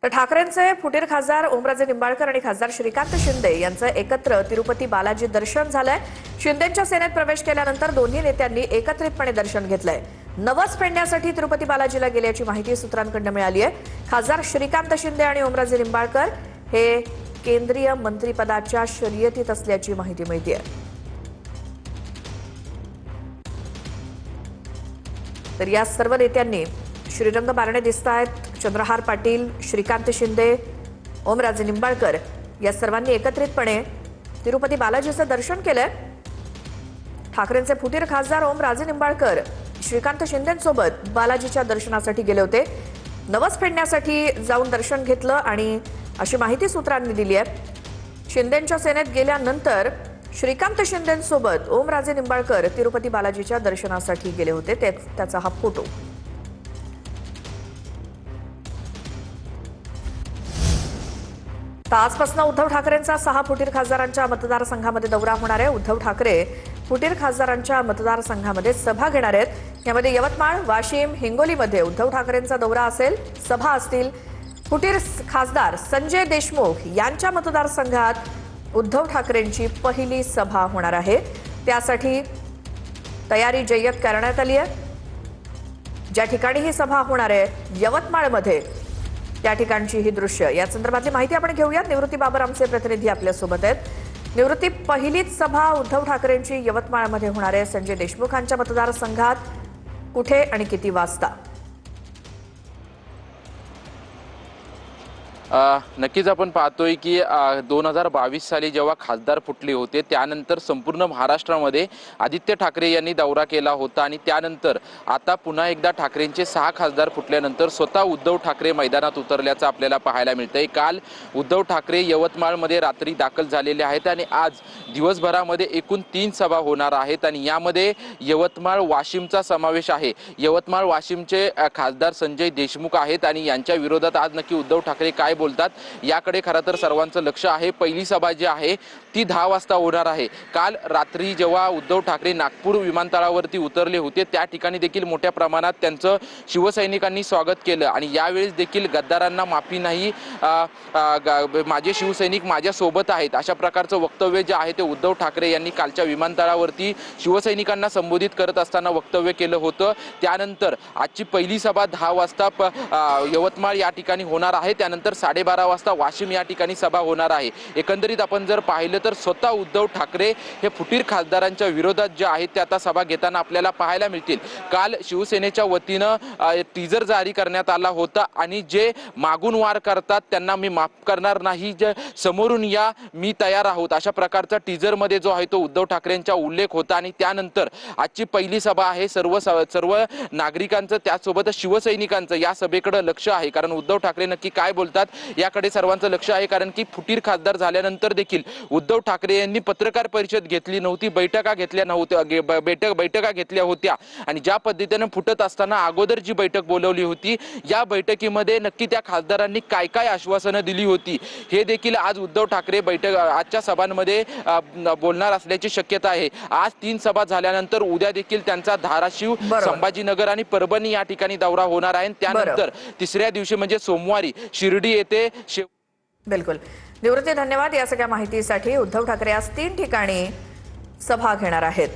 तर ठाकरेंचे फुटीर खासदार ओमराजे निंबाळकर आणि खासदार श्रीकांत शिंदे यांचं एकत्र तिरुपती बालाजी दर्शन झालंय। शिंदेंच्या सेनेत प्रवेश केल्यानंतर दोन्ही नेत्यांनी एकत्रितपणे दर्शन घेतलंय। नवस फेडण्यासाठी तिरुपती बालाजीला गेल्याची माहिती सूत्रांकडून मिळाली आहे। खासदार श्रीकांत शिंदे आणि ओमराजे निंबाळकर हे केंद्रीय मंत्रिपदाच्या शर्यतीत असल्याची माहिती मिळते। तर या सर्व नेत्यांनी श्रीरंग बारणे दिसतायत, चंद्रहार पाटील, श्रीकांत शिंदे, ओमराजे निंबाळकर या सर्वांनी एकत्रितपणे तिरुपती बालाजीचं दर्शन केलंय। ठाकरेंचे फुटीर खासदार ओमराजे निंबाळकर श्रीकांत शिंदेंसोबत बालाजीच्या दर्शनासाठी गेले होते। नवस फेडण्यासाठी जाऊन दर्शन घेतलं आणि अशी माहिती सूत्रांनी दिली आहे। शिंदेंच्या सेनेत गेल्यानंतर श्रीकांत शिंदेंसोबत ओमराजे निंबाळकर तिरुपती बालाजीच्या दर्शनासाठी गेले होते। त्याचा हा फोटो। आजपासून उद्धव ठाकरेंचा 6 फुटीर खासदारांच्या मतदारसंघामध्ये दौरा होणार आहे। उद्धव ठाकरे फुटीर खासदारांच्या मतदारसंघामध्ये सभा घेणार आहेत। यामध्ये यवतमाळ, वाशिम, हिंगोलीमध्ये उद्धव ठाकरेंचा दौरा असेल, सभा असतील। फुटीर खासदार संजय देशमुख यांच्या मतदारसंघात उद्धव ठाकरेंची पहिली सभा होणार आहे। त्यासाठी तयारी जय्यत करण्यात आली आहे। ज्या ठिकाणी ही सभा होणार आहे यवतमाळमध्ये, त्या ठिकाणची ही दृश्य, या संदर्भातली माहिती आपण घेऊयात। निवृत्ती बाबर आमचे प्रतिनिधी आपल्या सोबत आहेत। निवृत्ती, पहिलीच सभा उद्धव ठाकरेंची यवतमाळमध्ये होणार आहे। संजय देशमुखांच्या मतदारसंघात कुठे आणि किती वाजता? नक्कीच आपण पाहतोय की 2022 साली जेव्हा खासदार फुटले होते त्यानंतर संपूर्ण महाराष्ट्रामध्ये आदित्य ठाकरे यांनी दौरा केला होता आणि त्यानंतर आता पुन्हा एकदा ठाकरेंचे 6 खासदार फुटल्यानंतर स्वतः उद्धव ठाकरे मैदानात उतरल्याचं आपल्याला पाहायला मिळतंय। काल उद्धव ठाकरे यवतमाळमध्ये रात्री दाखल झालेले आहेत आणि आज दिवसभरामध्ये एकूण 3 सभा होणार आहेत आणि यामध्ये यवतमाळ, वाशिमचा समावेश आहे। यवतमाळ, वाशिमचे खासदार संजय देशमुख आहेत आणि यांच्या विरोधात आज नक्की उद्धव ठाकरे काय बोलतात याकडे खरं तर सर्वांचं लक्ष आहे। पहिली सभा जी आहे ती 10 वाजता होणार आहे। काल रात्री जेव्हा उद्धव ठाकरे नागपूर विमानतळावरती उतरले होते त्या ठिकाणी देखील मोठ्या प्रमाणात त्यांचं शिवसैनिकांनी स्वागत केलं आणि यावेळेस देखील गद्दारांना माफी नाही, माझे शिवसैनिक माझ्या सोबत आहेत, अशा प्रकारचं वक्तव्य जे आहे ते उद्धव ठाकरे यांनी कालच्या विमानतळावरती शिवसैनिकांना संबोधित करत असताना वक्तव्य केलं होतं। त्यानंतर आजची पहिली सभा 10 वाजता यवतमाळ या ठिकाणी होणार आहे। त्यानंतर 12:30 वाजता वाशिम या ठिकाणी सभा होणार आहे। एकंदरीत आपण जर पाहिलं तर स्वतः उद्धव ठाकरे हे फुटीर खासदारांच्या विरोधात जे आहेत ते आता सभा घेताना आपल्याला पाहायला मिळतील। काल शिवसेनेच्या वतीनं टीजर जारी करण्यात आला होता आणि जे मागून वार करतात त्यांना मी माफ करणार नाही, जे समोरून या मी तयार आहोत, अशा प्रकारचा टीजर मध्ये जो आहे तो उद्धव ठाकरेंचा उल्लेख होता। आणि त्यानंतर आजची पहिली सभा आहे। सर्व नागरिकांचं त्यासोबत शिवसैनिकांचं या सभेकडे लक्ष आहे, कारण उद्धव ठाकरे नक्की काय बोलतात याकडे सर्वांचं लक्ष आहे। कारण की फुटीर खासदार झाल्यानंतर देखील उद्धव ठाकरे यांनी पत्रकार परिषद घेतली नव्हती, बैठका घेतल्या होत्या आणि ज्या पद्धतीने फुटत असताना अगोदर जी बैठक बोलवली होती या बैठकीमध्ये नक्की त्या खासदारांनी काय काय आश्वासनं दिली होती हे देखील आज उद्धव ठाकरे आजच्या सभांमध्ये बोलणार असल्याची शक्यता आहे। आज 3 सभा झाल्यानंतर उद्या देखील त्यांचा धाराशिव, संभाजीनगर आणि परभणी या ठिकाणी दौरा होणार आहे। त्यानंतर तिसऱ्या दिवशी म्हणजे सोमवारी शिर्डी येथे बिलकुल। निवृत्ती, धन्यवाद या सगळ्या माहितीसाठी। उद्धव ठाकरे आज 3 ठिकाणी सभा घेणार आहेत।